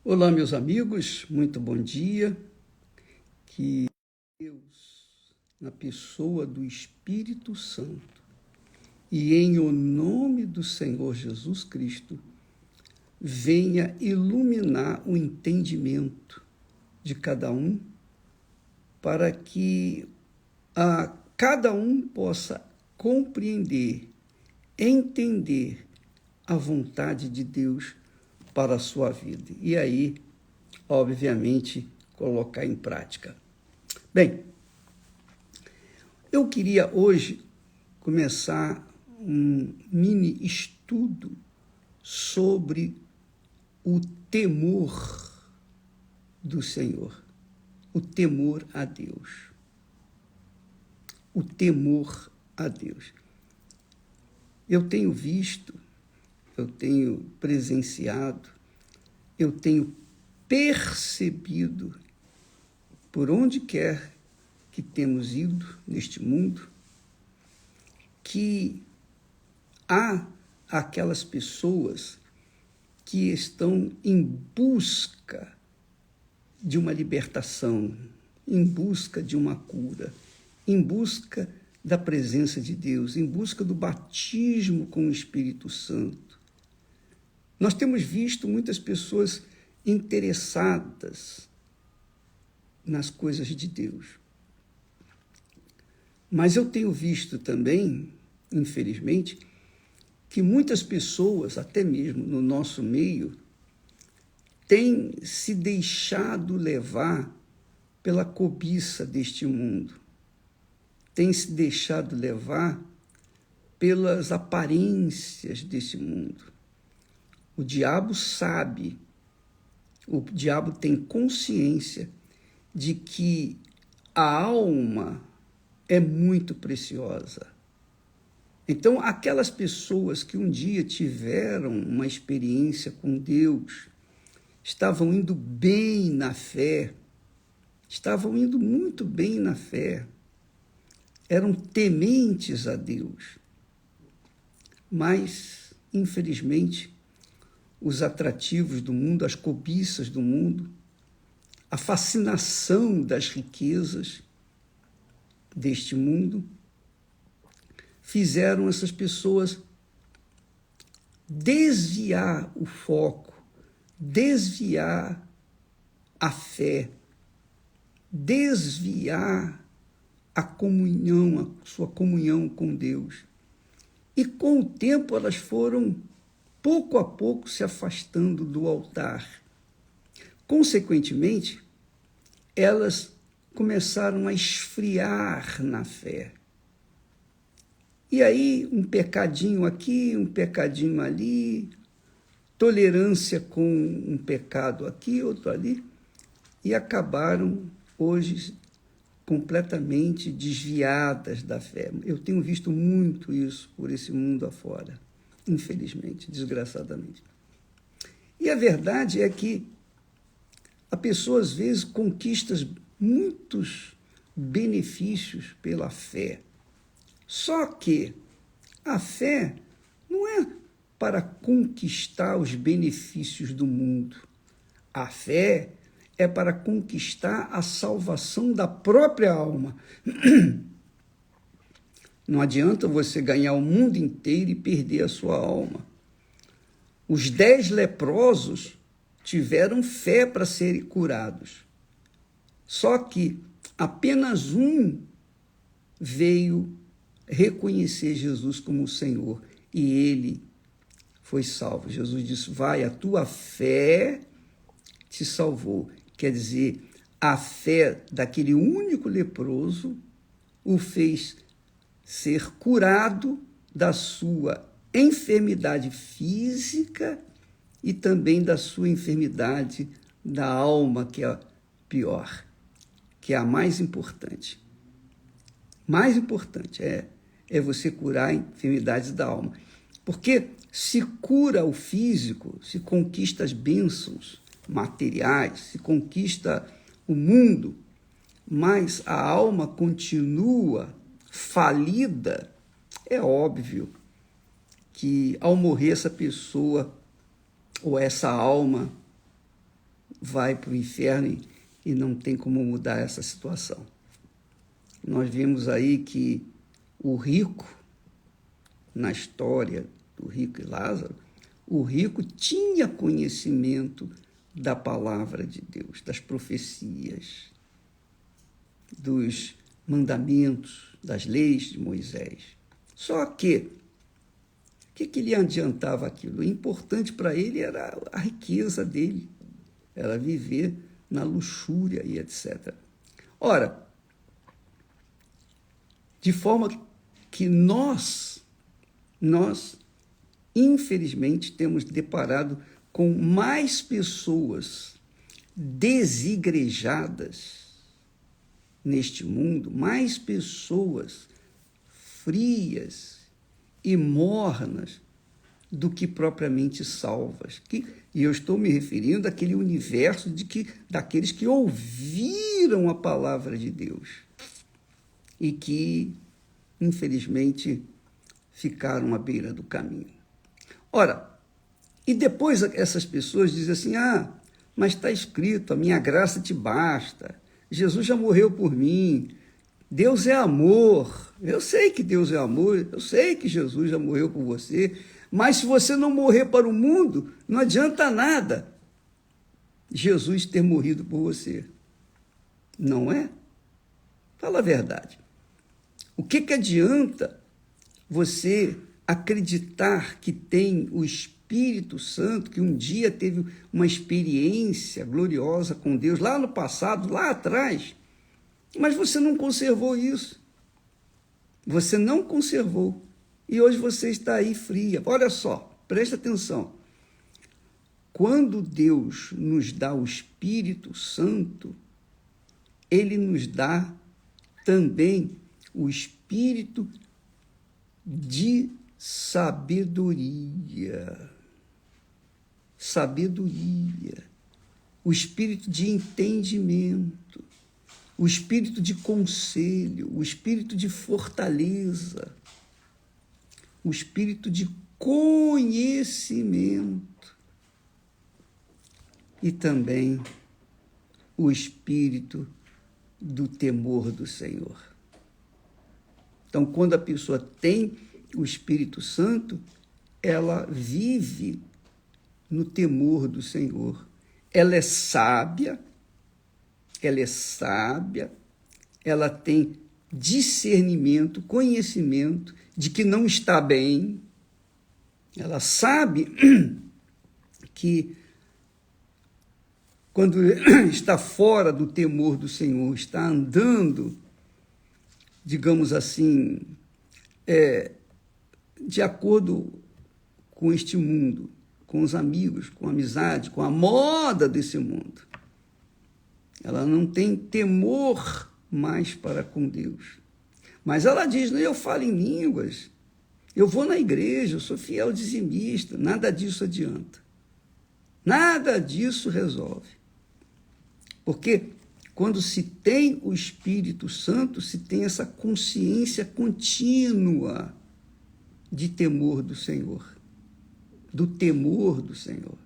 Olá, meus amigos, muito bom dia. Que Deus, na pessoa do Espírito Santo e em o nome do Senhor Jesus Cristo, venha iluminar o entendimento de cada um, para que cada um possa compreender, entender a vontade de Deus para a sua vida. E aí, obviamente, colocar em prática. Bem, eu queria hoje começar um mini estudo sobre o temor do Senhor, o temor a Deus. O temor a Deus. Eu tenho visto, eu tenho presenciado, eu tenho percebido, por onde quer que temos ido neste mundo, que há aquelas pessoas que estão em busca de uma libertação, em busca de uma cura, em busca da presença de Deus, em busca do batismo com o Espírito Santo. Nós temos visto muitas pessoas interessadas nas coisas de Deus. Mas eu tenho visto também, infelizmente, que muitas pessoas, até mesmo no nosso meio, têm se deixado levar pela cobiça deste mundo, têm se deixado levar pelas aparências desse mundo. O diabo sabe, o diabo tem consciência de que a alma é muito preciosa. Então, aquelas pessoas que um dia tiveram uma experiência com Deus, estavam indo bem na fé, estavam indo muito bem na fé, eram tementes a Deus. Mas, infelizmente, os atrativos do mundo, as cobiças do mundo, a fascinação das riquezas deste mundo, fizeram essas pessoas desviar o foco, desviar a fé, desviar a comunhão, a sua comunhão com Deus. E com o tempo elas foram, pouco a pouco, se afastando do altar. Consequentemente, elas começaram a esfriar na fé. E aí, um pecadinho aqui, um pecadinho ali, tolerância com um pecado aqui, outro ali, e acabaram hoje completamente desviadas da fé. Eu tenho visto muito isso por esse mundo afora, infelizmente, desgraçadamente. E a verdade é que a pessoa, às vezes, conquista muitos benefícios pela fé. Só que a fé não é para conquistar os benefícios do mundo. A fé é para conquistar a salvação da própria alma. Não adianta você ganhar o mundo inteiro e perder a sua alma. Os 10 leprosos tiveram fé para serem curados. Só que apenas um veio reconhecer Jesus como o Senhor e ele foi salvo. Jesus disse: vai, a tua fé te salvou. Quer dizer, a fé daquele único leproso o fez ser curado da sua enfermidade física e também da sua enfermidade da alma, que é a pior, que é a mais importante. Mais importante é você curar enfermidades da alma. Porque se cura o físico, se conquista as bênçãos materiais, se conquista o mundo, mas a alma continua falida, é óbvio que ao morrer essa pessoa ou essa alma vai para o inferno e não tem como mudar essa situação. Nós vimos aí que o rico, na história do rico e Lázaro, o rico tinha conhecimento da palavra de Deus, das profecias, dos mandamentos, das leis de Moisés. Só que, o que lhe adiantava aquilo? O importante para ele era a riqueza dele, era viver na luxúria e etc. Ora, de forma que nós, infelizmente, temos deparado com mais pessoas desigrejadas neste mundo, mais pessoas frias e mornas do que propriamente salvas. E eu estou me referindo àquele universo daqueles que ouviram a palavra de Deus e que, infelizmente, ficaram à beira do caminho. Ora, e depois essas pessoas dizem assim, mas está escrito, a minha graça te basta, Jesus já morreu por mim, Deus é amor, eu sei que Deus é amor, eu sei que Jesus já morreu por você, mas se você não morrer para o mundo, não adianta nada Jesus ter morrido por você. Não é? Fala a verdade. O que adianta você acreditar que tem o Espírito Santo, que um dia teve uma experiência gloriosa com Deus, lá no passado, lá atrás, mas você não conservou isso. Você não conservou. E hoje você está aí fria. Olha só, presta atenção. Quando Deus nos dá o Espírito Santo, Ele nos dá também o Espírito de sabedoria. Sabedoria. O Espírito de entendimento. O Espírito de conselho. O Espírito de fortaleza. O Espírito de conhecimento e também o Espírito do temor do Senhor. Então, quando a pessoa tem o Espírito Santo, ela vive no temor do Senhor. Ela é sábia, ela tem discernimento, conhecimento de que não está bem. Ela sabe que quando está fora do temor do Senhor, está andando, digamos assim, de acordo com este mundo, com os amigos, com a amizade, com a moda desse mundo. Ela não tem temor mais para com Deus. Mas ela diz, eu falo em línguas, eu vou na igreja, eu sou fiel dizimista, nada disso adianta. Nada disso resolve. Porque quando se tem o Espírito Santo, se tem essa consciência contínua de temor do Senhor, do temor do Senhor.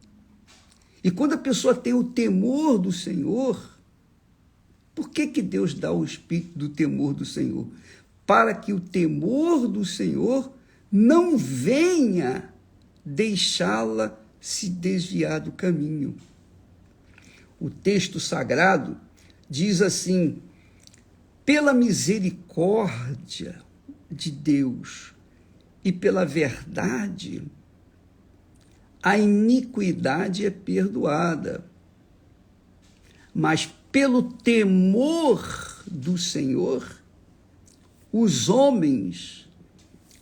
E quando a pessoa tem o temor do Senhor, por que Deus dá o Espírito do temor do Senhor? Para que o temor do Senhor não venha deixá-la se desviar do caminho. O texto sagrado diz assim, pela misericórdia de Deus e pela verdade, a iniquidade é perdoada, mas pelo temor do Senhor, os homens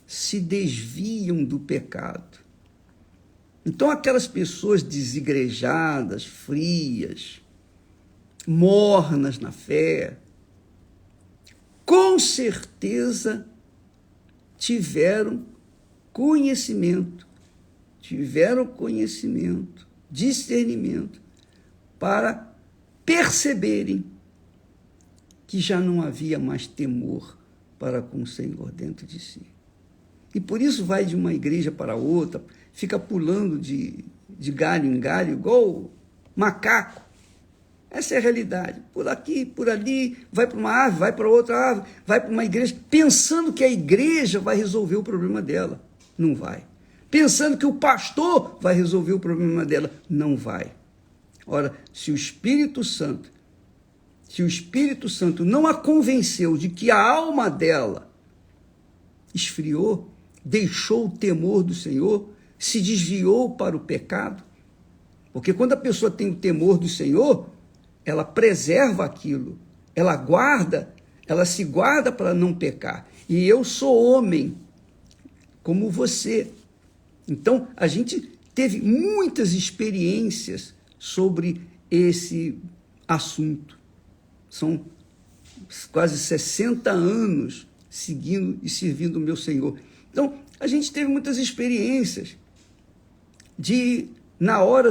se desviam do pecado. Então, aquelas pessoas desigrejadas, frias, mornas na fé, com certeza tiveram conhecimento, discernimento, para perceberem que já não havia mais temor para com o Senhor dentro de si. E por isso vai de uma igreja para outra, fica pulando de galho em galho, igual macaco, Essa é a realidade. Por aqui, por ali, vai para uma árvore, vai para outra árvore, vai para uma igreja, pensando que a igreja vai resolver o problema dela. Não vai. Pensando que o pastor vai resolver o problema dela. Não vai. Ora, se o Espírito Santo não a convenceu de que a alma dela esfriou, deixou o temor do Senhor, se desviou para o pecado, porque quando a pessoa tem o temor do Senhor, ela preserva aquilo, ela guarda, ela se guarda para não pecar. E eu sou homem, como você. Então, a gente teve muitas experiências sobre esse assunto. São quase 60 anos seguindo e servindo o meu Senhor. Então, a gente teve muitas experiências na hora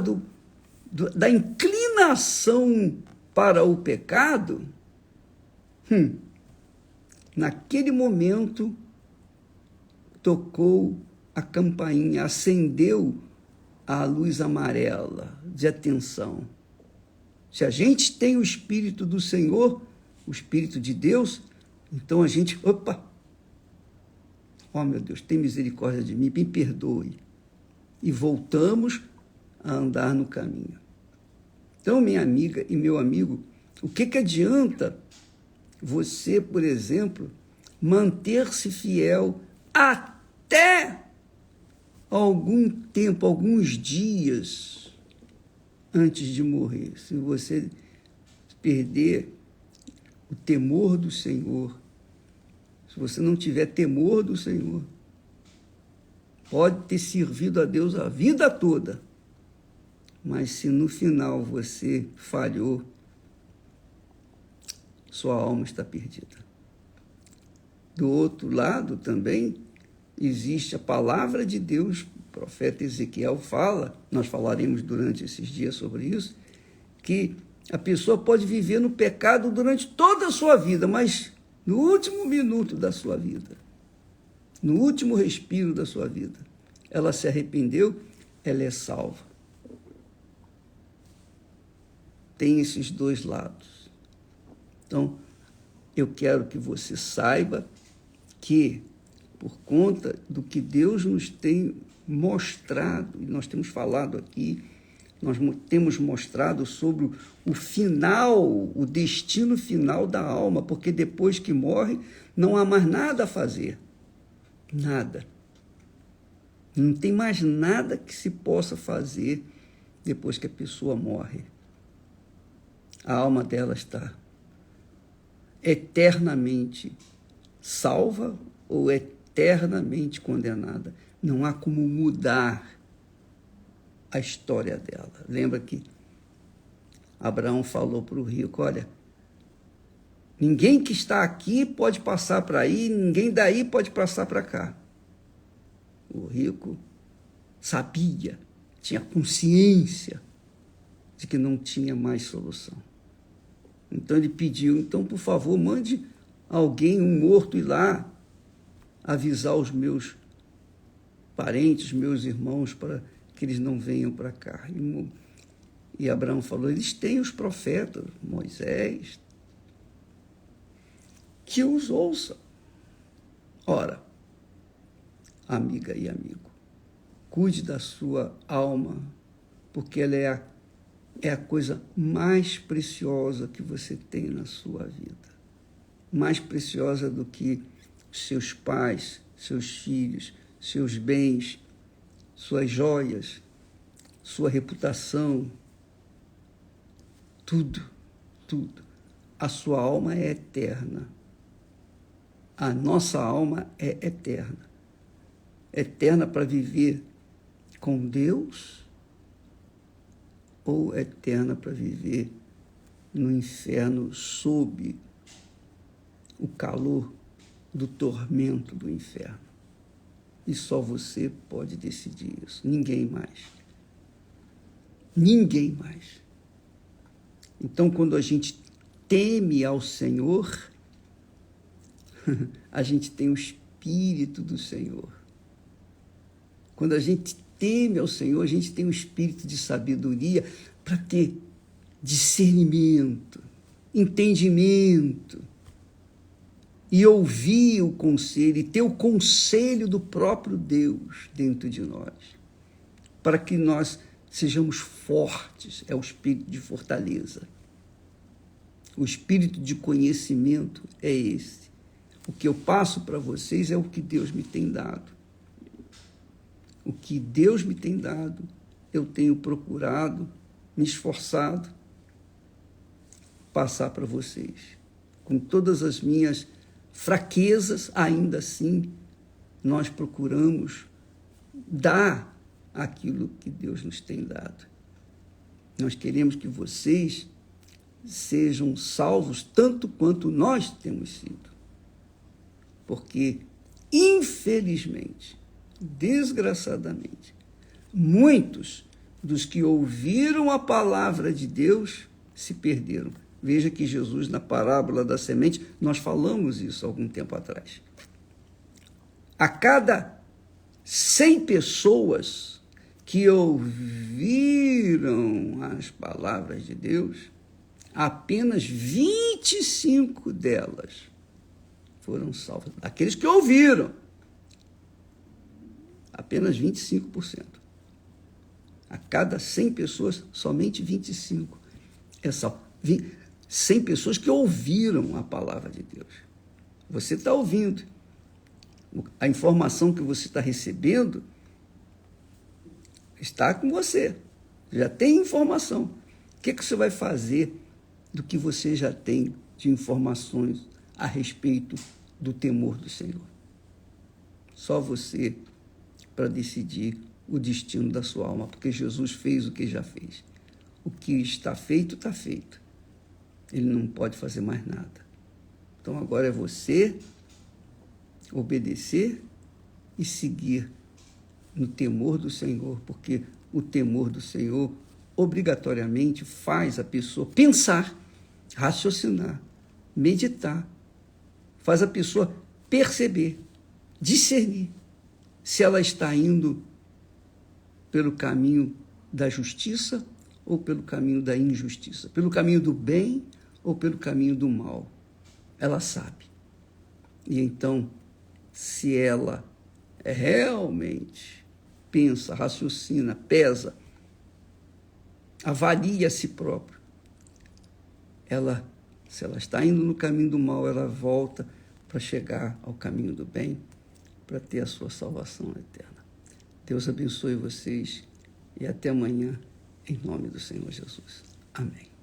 da inclinação para o pecado, naquele momento tocou a campainha, acendeu a luz amarela de atenção. Se a gente tem o Espírito do Senhor, o Espírito de Deus, então a gente, oh meu Deus, tem misericórdia de mim, me perdoe. E voltamos a andar no caminho. Então, minha amiga e meu amigo, o que adianta você, por exemplo, manter-se fiel até algum tempo, alguns dias antes de morrer? Se você perder o temor do Senhor, se você não tiver temor do Senhor, pode ter servido a Deus a vida toda, mas se no final você falhou, sua alma está perdida. Do outro lado também existe a palavra de Deus. O profeta Ezequiel fala, nós falaremos durante esses dias sobre isso, que a pessoa pode viver no pecado durante toda a sua vida, mas no último minuto da sua vida, no último respiro da sua vida, ela se arrependeu, ela é salva. Tem esses dois lados. Então, eu quero que você saiba que, por conta do que Deus nos tem mostrado, e nós temos falado aqui, nós temos mostrado sobre o final, o destino final da alma, porque depois que morre, não há mais nada a fazer. Nada. Não tem mais nada que se possa fazer depois que a pessoa morre. A alma dela está eternamente salva ou eternamente condenada. Não há como mudar a história dela. Lembra que Abraão falou para o rico, olha, ninguém que está aqui pode passar para aí, ninguém daí pode passar para cá. O rico sabia, tinha consciência de que não tinha mais solução. Então ele pediu, então, por favor, mande alguém, um morto, ir lá avisar os meus parentes, meus irmãos, para que eles não venham para cá. E Abraão falou, eles têm os profetas, Moisés, que os ouçam. Ora, amiga e amigo, cuide da sua alma, porque ela é a coisa mais preciosa que você tem na sua vida. Mais preciosa do que seus pais, seus filhos, seus bens, suas joias, sua reputação, tudo, tudo. A sua alma é eterna. A nossa alma é eterna. Eterna para viver com Deus ou eterna para viver no inferno sob o calor do tormento do inferno. E só você pode decidir isso, ninguém mais. Ninguém mais. Então, quando a gente teme ao Senhor, a gente tem o Espírito do Senhor. Quando a gente teme ao Senhor, a gente tem um espírito de sabedoria para quê? discernimento, entendimento, e ouvir o conselho, e ter o conselho do próprio Deus dentro de nós, para que nós sejamos fortes. É o espírito de fortaleza. O espírito de conhecimento é esse. O que eu passo para vocês é o que Deus me tem dado. O que Deus me tem dado, eu tenho procurado, me esforçado, passar para vocês. Com todas as minhas fraquezas, ainda assim, nós procuramos dar aquilo que Deus nos tem dado. Nós queremos que vocês sejam salvos tanto quanto nós temos sido. Porque, infelizmente, desgraçadamente, muitos dos que ouviram a palavra de Deus se perderam. Veja que Jesus, na parábola da semente, nós falamos isso há algum tempo atrás. A cada 100 pessoas que ouviram as palavras de Deus, apenas 25 delas foram salvas. Aqueles que ouviram, apenas 25%. A cada 100 pessoas, somente 25. 100 pessoas que ouviram a palavra de Deus. Você está ouvindo. A informação que você está recebendo está com você. Já tem informação. O que você vai fazer do que você já tem de informações a respeito do temor do Senhor? Só você para decidir o destino da sua alma, porque Jesus fez o que já fez. O que está feito, está feito. Ele não pode fazer mais nada. Então agora é você obedecer e seguir no temor do Senhor, porque o temor do Senhor obrigatoriamente faz a pessoa pensar, raciocinar, meditar, faz a pessoa perceber, discernir se ela está indo pelo caminho da justiça ou pelo caminho da injustiça, pelo caminho do bem ou pelo caminho do mal. Ela sabe. E então, se ela realmente pensa, raciocina, pesa, avalia a si própria, se ela está indo no caminho do mal, ela volta para chegar ao caminho do bem, para ter a sua salvação eterna. Deus abençoe vocês e até amanhã, em nome do Senhor Jesus. Amém.